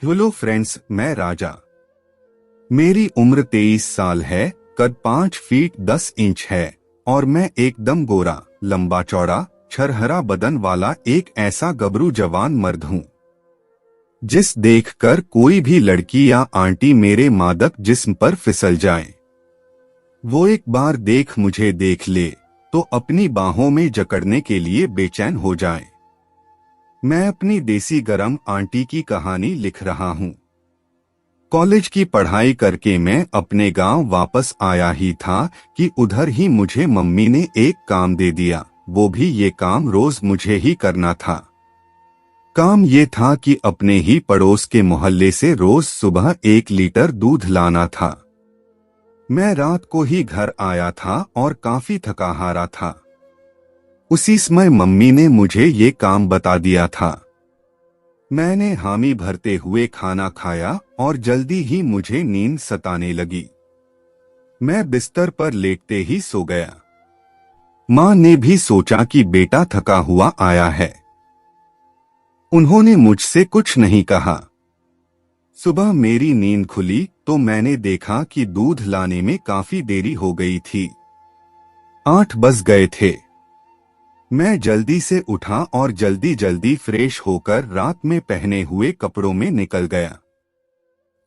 Hello friends, मैं राजा। मेरी उम्र 23 साल है, कद 5 फीट 10 इंच है और मैं एकदम गोरा, लंबा चौड़ा, छरहरा बदन वाला एक ऐसा गबरू जवान मर्द हूँ जिस देखकर कोई भी लड़की या आंटी मेरे मादक जिस्म पर फिसल जाए। वो एक बार मुझे देख ले तो अपनी बाहों में जकड़ने के लिए बेचैन हो जाए। मैं अपनी देसी गरम आंटी की कहानी लिख रहा हूँ। कॉलेज की पढ़ाई करके मैं अपने गांव वापस आया ही था कि उधर ही मुझे मम्मी ने एक काम दे दिया। वो भी ये काम रोज मुझे ही करना था। काम ये था कि अपने ही पड़ोस के मोहल्ले से रोज सुबह 1 लीटर दूध लाना था। मैं रात को ही घर आया था और काफी थका हारा था। उसी समय मम्मी ने मुझे ये काम बता दिया था। मैंने हामी भरते हुए खाना खाया और जल्दी ही मुझे नींद सताने लगी। मैं बिस्तर पर लेटते ही सो गया। माँ ने भी सोचा कि बेटा थका हुआ आया है। उन्होंने मुझसे कुछ नहीं कहा। सुबह मेरी नींद खुली तो मैंने देखा कि दूध लाने में काफी देरी हो गई थी। 8 बज गए थे। मैं जल्दी से उठा और जल्दी जल्दी फ्रेश होकर रात में पहने हुए कपड़ों में निकल गया।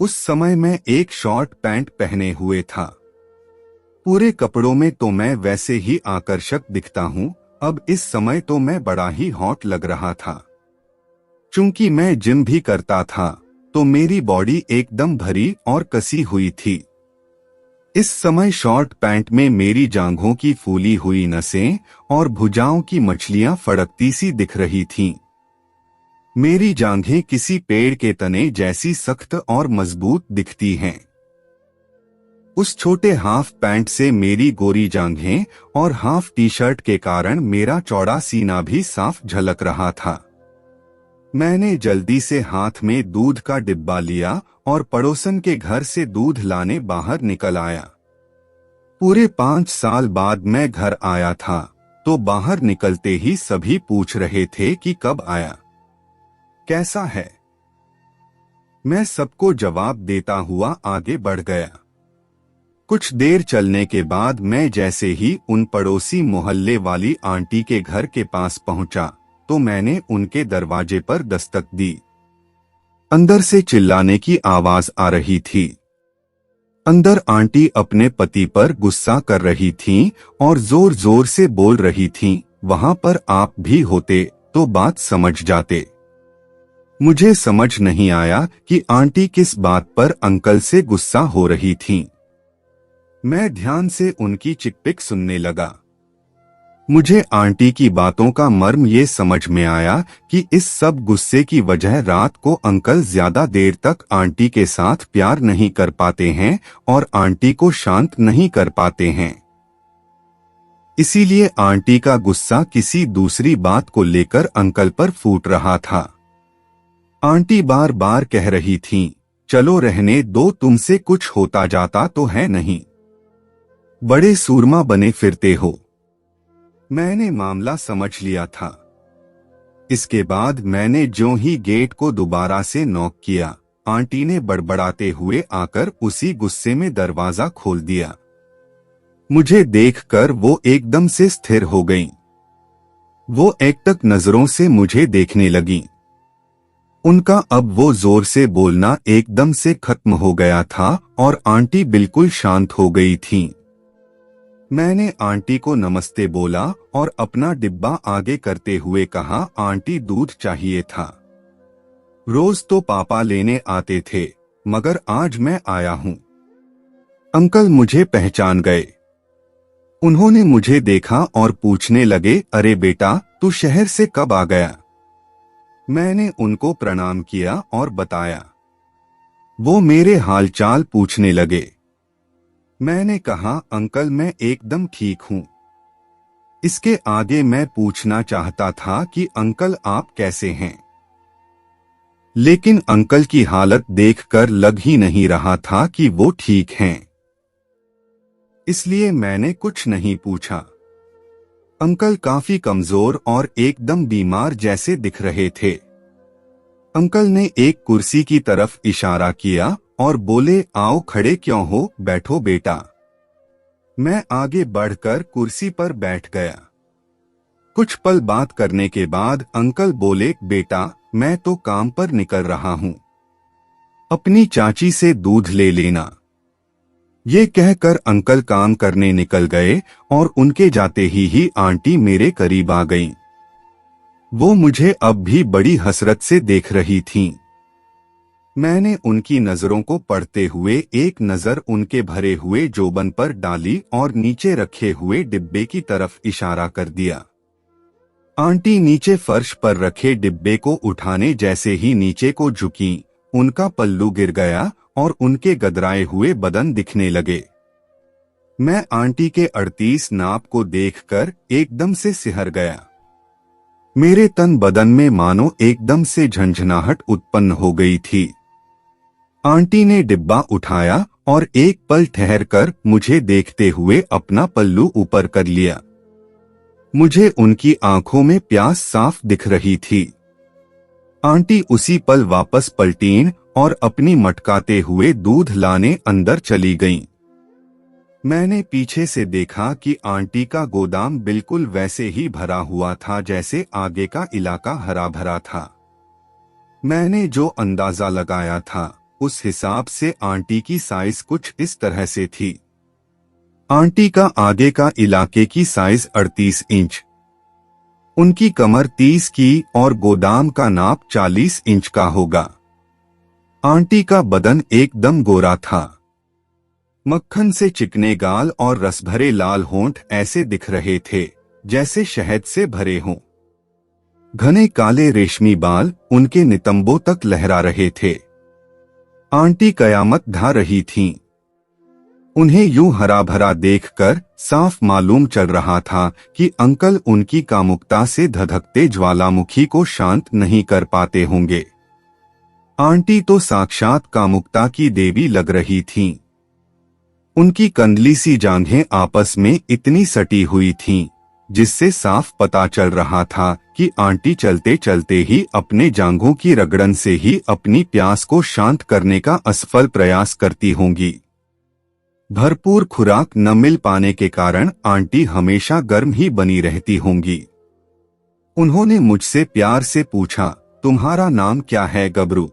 उस समय मैं एक शॉर्ट पैंट पहने हुए था। पूरे कपड़ों में तो मैं वैसे ही आकर्षक दिखता हूँ। अब इस समय तो मैं बड़ा ही हॉट लग रहा था। चूंकि मैं जिम भी करता था तो मेरी बॉडी एकदम भरी और कसी हुई थी। इस समय शॉर्ट पैंट में मेरी जांघों की फूली हुई नसें और भुजाओं की मछलियां फड़कती सी दिख रही थीं। मेरी जांघें किसी पेड़ के तने जैसी सख्त और मजबूत दिखती हैं। उस छोटे हाफ पैंट से मेरी गोरी जांघें और हाफ टी शर्ट के कारण मेरा चौड़ा सीना भी साफ झलक रहा था। मैंने जल्दी से हाथ में दूध का डिब्बा लिया और पड़ोसन के घर से दूध लाने बाहर निकल आया। पूरे 5 साल बाद मैं घर आया था तो बाहर निकलते ही सभी पूछ रहे थे कि कब आया, कैसा है। मैं सबको जवाब देता हुआ आगे बढ़ गया। कुछ देर चलने के बाद मैं जैसे ही उन पड़ोसी मोहल्ले वाली आंटी के घर के पास पहुंचा तो मैंने उनके दरवाजे पर दस्तक दी। अंदर से चिल्लाने की आवाज आ रही थी। अंदर आंटी अपने पति पर गुस्सा कर रही थीं और जोर जोर से बोल रही थीं, वहां पर आप भी होते तो बात समझ जाते। मुझे समझ नहीं आया कि आंटी किस बात पर अंकल से गुस्सा हो रही थीं। मैं ध्यान से उनकी चिकपिक सुनने लगा। मुझे आंटी की बातों का मर्म ये समझ में आया कि इस सब गुस्से की वजह रात को अंकल ज्यादा देर तक आंटी के साथ प्यार नहीं कर पाते हैं और आंटी को शांत नहीं कर पाते हैं। इसीलिए आंटी का गुस्सा किसी दूसरी बात को लेकर अंकल पर फूट रहा था। आंटी बार बार कह रही थीं, चलो रहने दो, तुमसे कुछ होता जाता तो है नहीं, बड़े सूरमा बने फिरते हो। मैंने मामला समझ लिया था। इसके बाद मैंने ज्यों ही गेट को दोबारा से नॉक किया, आंटी ने बड़बड़ाते हुए आकर उसी गुस्से में दरवाजा खोल दिया। मुझे देखकर वो एकदम से स्थिर हो गईं। वो एकटक नजरों से मुझे देखने लगीं। उनका अब वो जोर से बोलना एकदम से खत्म हो गया था और आंटी बिल्कुल शांत हो गई थीं। मैंने आंटी को नमस्ते बोला और अपना डिब्बा आगे करते हुए कहा, आंटी दूध चाहिए था। रोज तो पापा लेने आते थे मगर आज मैं आया हूँ। अंकल मुझे पहचान गए। उन्होंने मुझे देखा और पूछने लगे, अरे बेटा, तू शहर से कब आ गया। मैंने उनको प्रणाम किया और बताया। वो मेरे हालचाल पूछने लगे। मैंने कहा, अंकल मैं एकदम ठीक हूँ। इसके आगे मैं पूछना चाहता था कि अंकल आप कैसे हैं, लेकिन अंकल की हालत देखकर लग ही नहीं रहा था कि वो ठीक हैं। इसलिए मैंने कुछ नहीं पूछा। अंकल काफी कमजोर और एकदम बीमार जैसे दिख रहे थे। अंकल ने एक कुर्सी की तरफ इशारा किया और बोले, आओ खड़े क्यों हो, बैठो बेटा। मैं आगे बढ़कर कुर्सी पर बैठ गया। कुछ पल बात करने के बाद अंकल बोले, बेटा मैं तो काम पर निकल रहा हूँ, अपनी चाची से दूध ले लेना। ये कहकर अंकल काम करने निकल गए और उनके जाते ही आंटी मेरे करीब आ गईं। वो मुझे अब भी बड़ी हसरत से देख रही थीं। मैंने उनकी नजरों को पढ़ते हुए एक नजर उनके भरे हुए जोबन पर डाली और नीचे रखे हुए डिब्बे की तरफ इशारा कर दिया। आंटी नीचे फर्श पर रखे डिब्बे को उठाने जैसे ही नीचे को झुकीं, उनका पल्लू गिर गया और उनके गदराए हुए बदन दिखने लगे। मैं आंटी के 38 नाप को देखकर एकदम से सिहर गया। मेरे तन बदन में मानो एकदम से झंझनाहट उत्पन्न हो गई थी। आंटी ने डिब्बा उठाया और एक पल ठहरकर मुझे देखते हुए अपना पल्लू ऊपर कर लिया। मुझे उनकी आंखों में प्यास साफ दिख रही थी। आंटी उसी पल वापस पलटीं और अपनी मटकाते हुए दूध लाने अंदर चली गईं। मैंने पीछे से देखा कि आंटी का गोदाम बिल्कुल वैसे ही भरा हुआ था जैसे आगे का इलाका हरा भरा था। मैंने जो अंदाजा लगाया था उस हिसाब से आंटी की साइज कुछ इस तरह से थी। आंटी का आगे का इलाके की साइज 38 इंच, उनकी कमर 30 की और गोदाम का नाप 40 इंच का होगा। आंटी का बदन एकदम गोरा था। मक्खन से चिकने गाल और रसभरे लाल होंठ ऐसे दिख रहे थे जैसे शहद से भरे हों। घने काले रेशमी बाल उनके नितंबों तक लहरा रहे थे। आंटी कयामत ढा रही थीं। उन्हें यूं हरा भरा देखकर साफ मालूम चल रहा था कि अंकल उनकी कामुकता से धधकते ज्वालामुखी को शांत नहीं कर पाते होंगे। आंटी तो साक्षात कामुकता की देवी लग रही थीं। उनकी कंदली सी जांघें आपस में इतनी सटी हुई थीं, जिससे साफ पता चल रहा था कि आंटी चलते चलते ही अपने जांघों की रगड़न से ही अपनी प्यास को शांत करने का असफल प्रयास करती होंगी। भरपूर खुराक न मिल पाने के कारण आंटी हमेशा गर्म ही बनी रहती होंगी। उन्होंने मुझसे प्यार से पूछा, तुम्हारा नाम क्या है गबरू?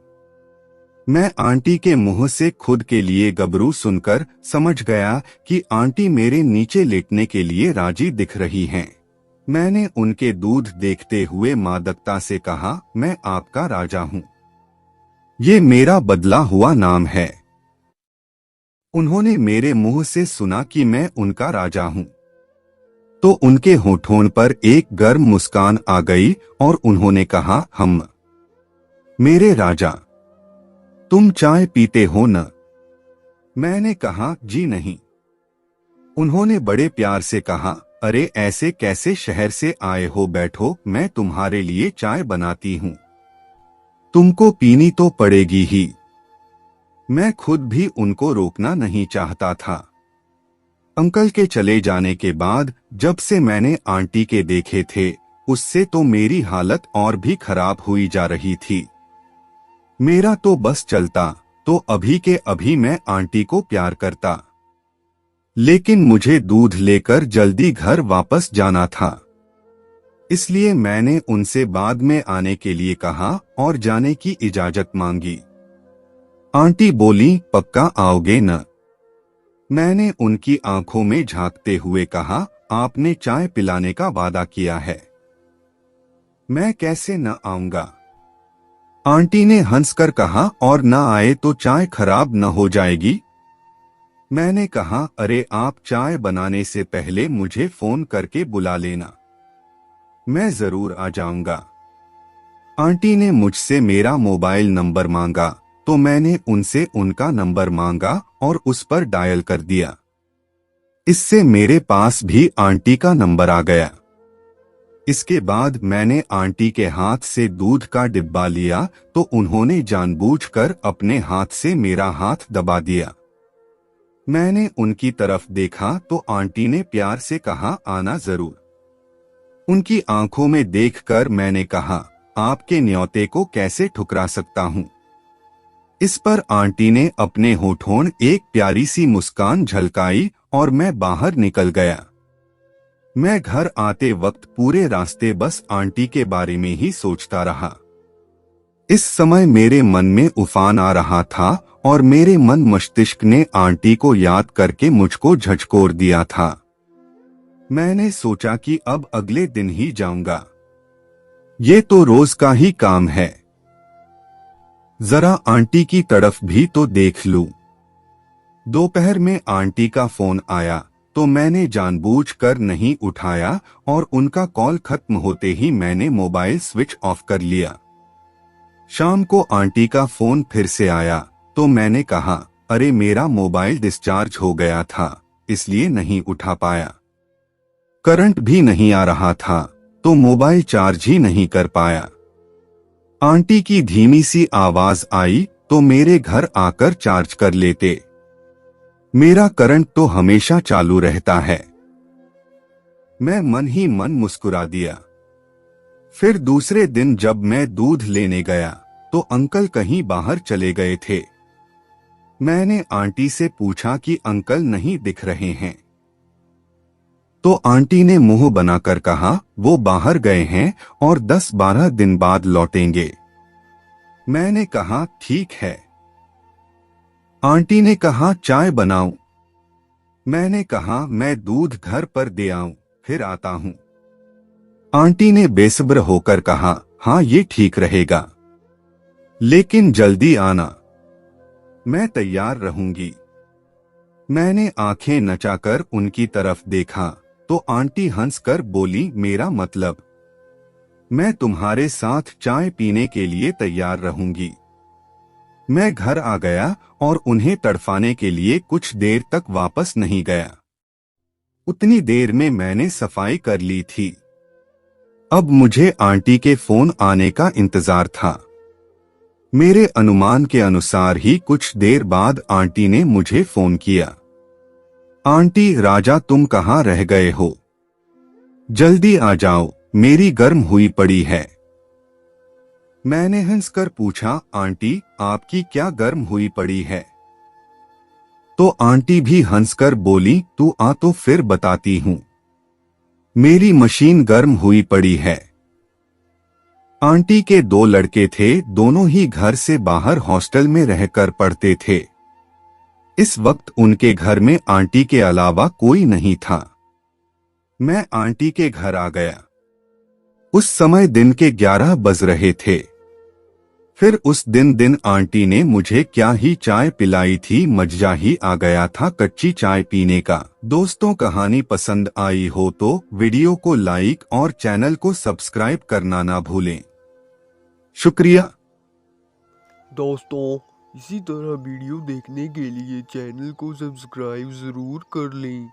मैं आंटी के मुंह से खुद के लिए गबरू सुनकर समझ गया कि आंटी मेरे नीचे लेटने के लिए राजी दिख रही हैं। मैंने उनके दूध देखते हुए मादकता से कहा, मैं आपका राजा हूं। ये मेरा बदला हुआ नाम है। उन्होंने मेरे मुंह से सुना कि मैं उनका राजा हूं तो उनके होठों पर एक गर्म मुस्कान आ गई और उन्होंने कहा, हम मेरे राजा, तुम चाय पीते हो न? मैंने कहा, जी नहीं। उन्होंने बड़े प्यार से कहा, अरे ऐसे कैसे शहर से आए हो, बैठो, मैं तुम्हारे लिए चाय बनाती हूं। तुमको पीनी तो पड़ेगी ही। मैं खुद भी उनको रोकना नहीं चाहता था। अंकल के चले जाने के बाद जब से मैंने आंटी के देखे थे, उससे तो मेरी हालत और भी खराब हुई जा रही थी। मेरा तो बस चलता तो अभी के अभी मैं आंटी को प्यार करता, लेकिन मुझे दूध लेकर जल्दी घर वापस जाना था। इसलिए मैंने उनसे बाद में आने के लिए कहा और जाने की इजाजत मांगी। आंटी बोली, पक्का आओगे न? मैंने उनकी आंखों में झांकते हुए कहा, आपने चाय पिलाने का वादा किया है, मैं कैसे न आऊंगा? आंटी ने हंसकर कहा, और न आए तो चाय खराब न हो जाएगी? मैंने कहा, अरे आप चाय बनाने से पहले मुझे फोन करके बुला लेना, मैं जरूर आ जाऊंगा। आंटी ने मुझसे मेरा मोबाइल नंबर मांगा तो मैंने उनसे उनका नंबर मांगा और उस पर डायल कर दिया। इससे मेरे पास भी आंटी का नंबर आ गया। इसके बाद मैंने आंटी के हाथ से दूध का डिब्बा लिया तो उन्होंने जानबूझकर अपने हाथ से मेरा हाथ दबा दिया। मैंने उनकी तरफ देखा तो आंटी ने प्यार से कहा, आना जरूर। उनकी आंखों में देखकर मैंने कहा, आपके न्योते को कैसे ठुकरा सकता हूँ। इस पर आंटी ने अपने होठों एक प्यारी सी मुस्कान झलकाई और मैं बाहर निकल गया। मैं घर आते वक्त पूरे रास्ते बस आंटी के बारे में ही सोचता रहा। इस समय मेरे मन में उफान आ रहा था और मेरे मन मस्तिष्क ने आंटी को याद करके मुझको झकझोर दिया था। मैंने सोचा कि अब अगले दिन ही जाऊंगा, ये तो रोज का ही काम है, जरा आंटी की तरफ भी तो देख लूं। दोपहर में आंटी का फोन आया तो मैंने जानबूझकर नहीं उठाया और उनका कॉल खत्म होते ही मैंने मोबाइल स्विच ऑफ कर लिया। शाम को आंटी का फोन फिर से आया तो मैंने कहा, अरे मेरा मोबाइल डिस्चार्ज हो गया था इसलिए नहीं उठा पाया। करंट भी नहीं आ रहा था तो मोबाइल चार्ज ही नहीं कर पाया। आंटी की धीमी सी आवाज आई तो मेरे घर आकर चार्ज कर लेते, मेरा करंट तो हमेशा चालू रहता है। मैं मन ही मन मुस्कुरा दिया। फिर दूसरे दिन जब मैं दूध लेने गया तो अंकल कहीं बाहर चले गए थे। मैंने आंटी से पूछा कि अंकल नहीं दिख रहे हैं, तो आंटी ने मुंह बनाकर कहा वो बाहर गए हैं और 10-12 दिन बाद लौटेंगे। मैंने कहा ठीक है। आंटी ने कहा चाय बनाऊं। मैंने कहा मैं दूध घर पर दे आऊं, फिर आता हूं। आंटी ने बेसब्र होकर कहा, हाँ ये ठीक रहेगा, लेकिन जल्दी आना, मैं तैयार रहूंगी। मैंने आंखें नचाकर उनकी तरफ देखा तो आंटी हंसकर बोली, मेरा मतलब मैं तुम्हारे साथ चाय पीने के लिए तैयार रहूंगी। मैं घर आ गया और उन्हें तड़फाने के लिए कुछ देर तक वापस नहीं गया। उतनी देर में मैंने सफाई कर ली थी। अब मुझे आंटी के फोन आने का इंतजार था। मेरे अनुमान के अनुसार ही कुछ देर बाद आंटी ने मुझे फोन किया। आंटी राजा तुम कहाँ रह गए हो, जल्दी आ जाओ, मेरी गर्म हुई पड़ी है। मैंने हंसकर पूछा, आंटी आपकी क्या गर्म हुई पड़ी है। तो आंटी भी हंसकर बोली, तू आ तो फिर बताती हूँ, मेरी मशीन गर्म हुई पड़ी है। आंटी के 2 लड़के थे, दोनों ही घर से बाहर हॉस्टल में रहकर पढ़ते थे। इस वक्त उनके घर में आंटी के अलावा कोई नहीं था। मैं आंटी के घर आ गया। उस समय दिन के 11 बज रहे थे। फिर उस दिन आंटी ने मुझे क्या ही चाय पिलाई थी, मजा ही आ गया था कच्ची चाय पीने का। दोस्तों कहानी पसंद आई हो तो वीडियो को लाइक और चैनल को सब्सक्राइब करना ना भूलें। शुक्रिया। दोस्तों इसी तरह वीडियो देखने के लिए चैनल को सब्सक्राइब ज़रूर कर लें।